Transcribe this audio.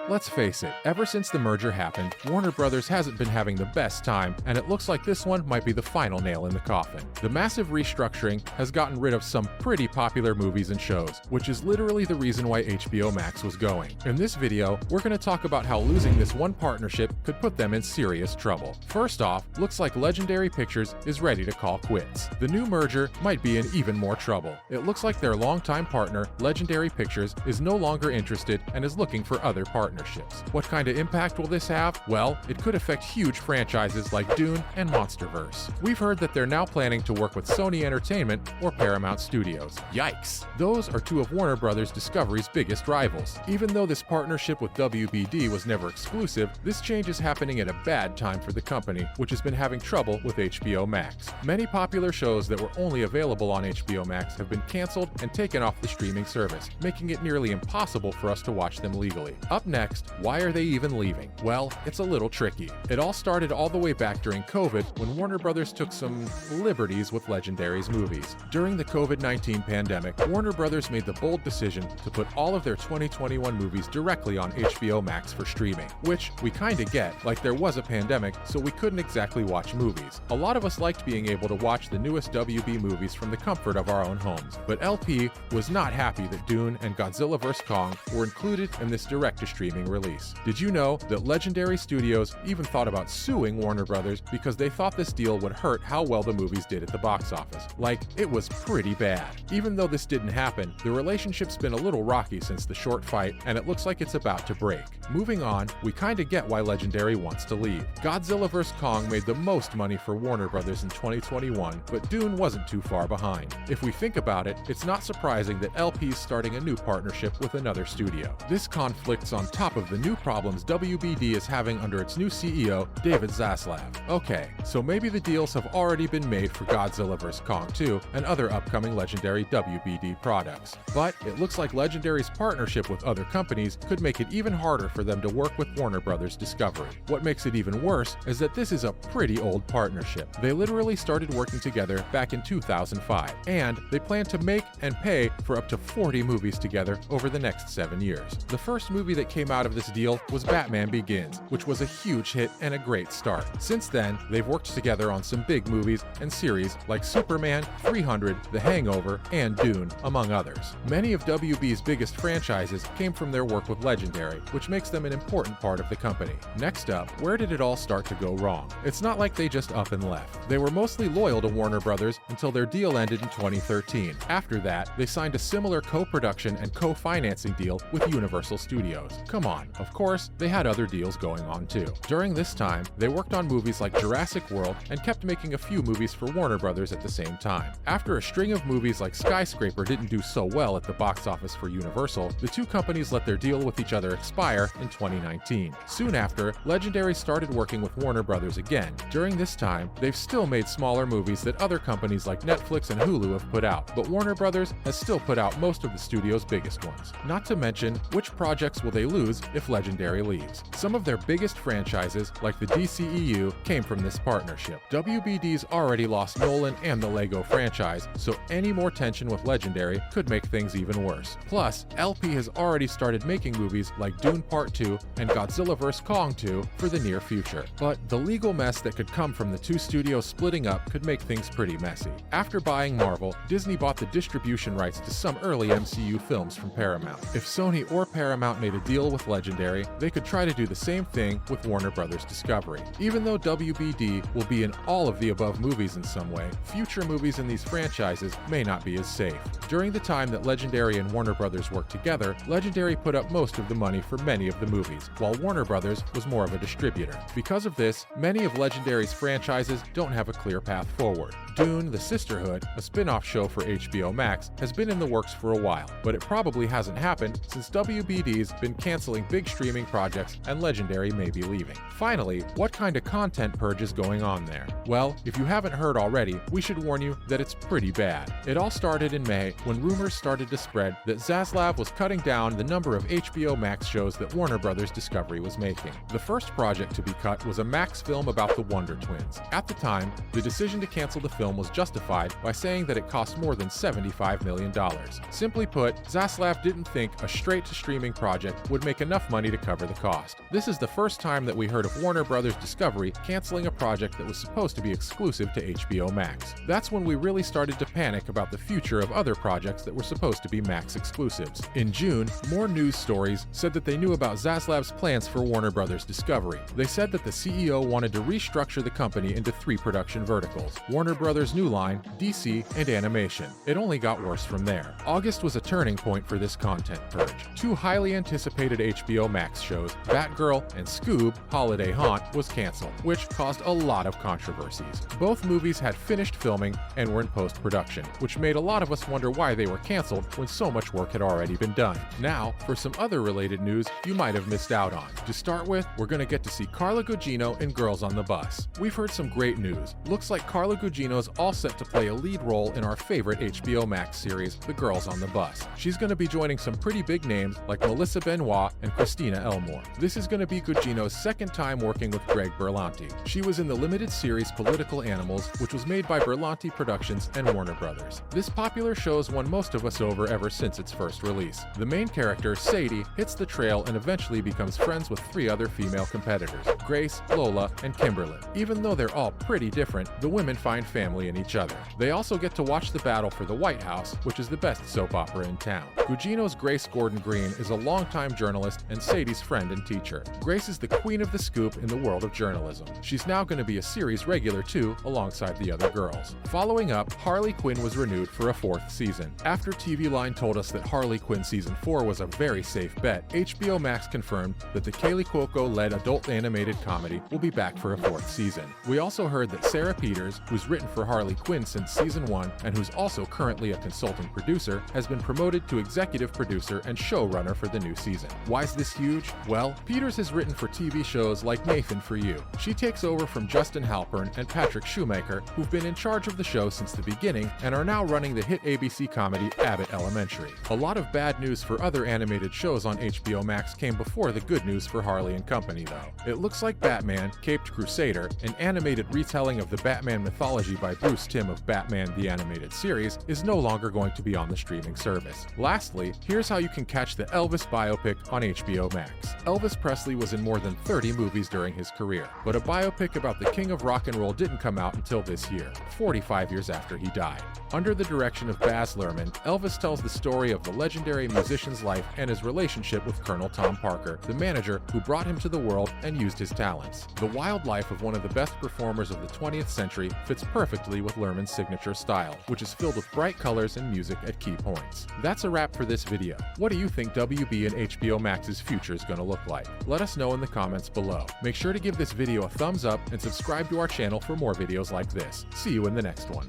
Let's face it, ever since the merger happened, Warner Brothers hasn't been having the best time, and it looks like this one might be the final nail in the coffin. The massive restructuring has gotten rid of some pretty popular movies and shows, which is literally the reason why HBO Max was going. In this video, we're going to talk about how losing this one partnership could put them in serious trouble. First off, looks like Legendary Pictures is ready to call quits. The new merger might be in even more trouble. It looks like their longtime partner, Legendary Pictures, is no longer interested and is looking for other partnerships. What kind of impact will this have? Well, it could affect huge franchises like Dune and MonsterVerse. We've heard that they're now planning to work with Sony Entertainment or Paramount Studios. Yikes! Those are two of Warner Brothers Discovery's biggest rivals. Even though this partnership with WBD was never exclusive, this change is happening at a bad time for the company, which has been having trouble with HBO Max. Many popular shows that were only available on HBO Max have been canceled and taken off the streaming service, making it nearly impossible for us to watch them legally. Up next, why are they even leaving? Well, it's a little tricky. It all started all the way back during COVID when Warner Brothers took some liberties with Legendary's movies. During the COVID-19 pandemic, Warner Brothers made the bold decision to put all of their 2021 movies directly on HBO Max for streaming, which we kinda get, like there was a pandemic, so we couldn't exactly watch movies. A lot of us liked being able to watch the newest WB movies from the comfort of our own homes, but LP was not happy that Dune and Godzilla vs. Kong were included in this direct-to-streaming release. Did you know that Legendary Studios even thought about suing Warner Brothers because they thought this deal would hurt how well the movies did at the box office? Like, it was pretty bad. Even though this didn't happen, the relationship's been a little rocky since the short fight, and it looks like it's about to break. Moving on, we kinda get why Legendary wants to leave. Godzilla vs. Kong made the most money for Warner Brothers in 2021, but Dune wasn't too far behind. If we think about it, it's not surprising that LP's starting a new partnership with another studio. This conflicts on top of the new problems WBD is having under its new CEO, David Zaslav. Okay, so maybe the deals have already been made for Godzilla vs. Kong 2 and other upcoming Legendary WBD products. But it looks like Legendary's partnership with other companies could make it even harder for them to work with Warner Brothers Discovery. What makes it even worse is that this is a pretty old partnership. They literally started working together back in 2005, and they plan to make and pay for up to 40 movies together over the next 7 years. The first movie that came out of this deal was Batman Begins, which was a huge hit and a great start. Since then, they've worked together on some big movies and series like Superman, 300, The Hangover, and Dune, among others. Many of WB's biggest franchises came from their work with Legendary, which makes them an important part of the company. Next up, where did it all start to go wrong? It's not like they just up and left. They were mostly loyal to Warner Brothers until their deal ended in 2013. After that, they signed a similar co-production and co-financing deal with Universal Studios. Come on, of course, they had other deals going on too. During this time, they worked on movies like Jurassic World and kept making a few movies for Warner Brothers at the same time. After a string of movies like Skyscraper didn't do so well at the box office for Universal, the two companies let their deal with each other expire in 2019. Soon after, Legendary started working with Warner Brothers again. During this time, they've still made smaller movies that other companies like Netflix and Hulu have put out, but Warner Brothers has still put out most of the studio's biggest ones. Not to mention, which projects will they lose if Legendary leaves? Some of their biggest franchises, like the DCEU, came from this partnership. WBD's already lost Nolan and the Lego franchise, so any more tension with Legendary could make things even worse. Plus, LP has already started making movies like Dune Part 2 and Godzilla vs. Kong 2 for the near future. But the legal mess that could come from the two studios splitting up could make things pretty messy. After buying Marvel, Disney bought the distribution rights to some early MCU films from Paramount. If Sony or Paramount made a deal with Legendary, they could try to do the same thing with Warner Brothers Discovery. Even though WBD will be in all of the above movies in some way, future movies in these franchises may not be as safe. During the time that Legendary and Warner Brothers worked together, Legendary put up most of the money for many of the movies, while Warner Brothers was more of a distributor. Because of this, many of Legendary's franchises don't have a clear path forward. Dune: The Sisterhood, a spin-off show for HBO Max, has been in the works for a while, but it probably hasn't happened since WBD's been canceling big streaming projects and Legendary may be leaving. Finally, what kind of content purge is going on there? Well, if you haven't heard already, we should warn you that it's pretty bad. It all started in May when rumors started to spread that Zaslav was cutting down the number of HBO Max shows that Warner Brothers Discovery was making. The first project to be cut was a Max film about the Wonder Twins. At the time, the decision to cancel the film was justified by saying that it cost more than $75 million. Simply put, Zaslav didn't think a straight-to-streaming project would make make enough money to cover the cost. This is the first time that we heard of Warner Brothers Discovery canceling a project that was supposed to be exclusive to HBO Max. That's when we really started to panic about the future of other projects that were supposed to be Max exclusives. In June, more news stories said that they knew about Zaslav's plans for Warner Brothers Discovery. They said that the CEO wanted to restructure the company into 3 production verticals: Warner Brothers New Line, DC, and animation. It only got worse from there. August was a turning point for this content purge. 2 highly anticipated HBO Max shows, Batgirl and Scoob: Holiday Haunt, was canceled, which caused a lot of controversies. Both movies had finished filming and were in post-production, which made a lot of us wonder why they were canceled when so much work had already been done. Now, for some other related news you might have missed out on. To start with, we're going to get to see Carla Gugino in Girls on the Bus. We've heard some great news. Looks like Carla Gugino's all set to play a lead role in our favorite HBO Max series, The Girls on the Bus. She's going to be joining some pretty big names like Melissa Benoist and Christina Elmore. This is going to be Gugino's second time working with Greg Berlanti. She was in the limited series Political Animals, which was made by Berlanti Productions and Warner Brothers. This popular show's won most of us over ever since its first release. The main character, Sadie, hits the trail and eventually becomes friends with 3 other female competitors, Grace, Lola, and Kimberly. Even though they're all pretty different, the women find family in each other. They also get to watch the battle for the White House, which is the best soap opera in town. Gugino's Grace Gordon Green is a longtime journalist and Sadie's friend and teacher. Grace is the queen of the scoop in the world of journalism. She's now going to be a series regular too, alongside the other girls. Following up, Harley Quinn was renewed for a 4th season. After TV Line told us that Harley Quinn Season 4 was a very safe bet, HBO Max confirmed that the Kaley Cuoco-led adult animated comedy will be back for a 4th season. We also heard that Sarah Peters, who's written for Harley Quinn since Season 1 and who's also currently a consulting producer, has been promoted to executive producer and showrunner for the new season. Why is this huge? Well, Peters has written for TV shows like Nathan for You. She takes over from Justin Halpern and Patrick Shoemaker, who've been in charge of the show since the beginning and are now running the hit ABC comedy Abbott Elementary. A lot of bad news for other animated shows on HBO Max came before the good news for Harley and Company, though. It looks like Batman, Caped Crusader, an animated retelling of the Batman mythology by Bruce Timm of Batman the Animated Series, is no longer going to be on the streaming service. Lastly, here's how you can catch the Elvis biopic on HBO Max. Elvis Presley was in more than 30 movies during his career, but a biopic about the king of rock and roll didn't come out until this year, 45 years after he died. Under the direction of Baz Luhrmann, Elvis tells the story of the legendary musician's life and his relationship with Colonel Tom Parker, the manager who brought him to the world and used his talents. The wild life of one of the best performers of the 20th century fits perfectly with Luhrmann's signature style, which is filled with bright colors and music at key points. That's a wrap for this video. What do you think WB and HBO Max's future is going to look like? Let us know in the comments below. Make sure to give this video a thumbs up and subscribe to our channel for more videos like this. See you in the next one.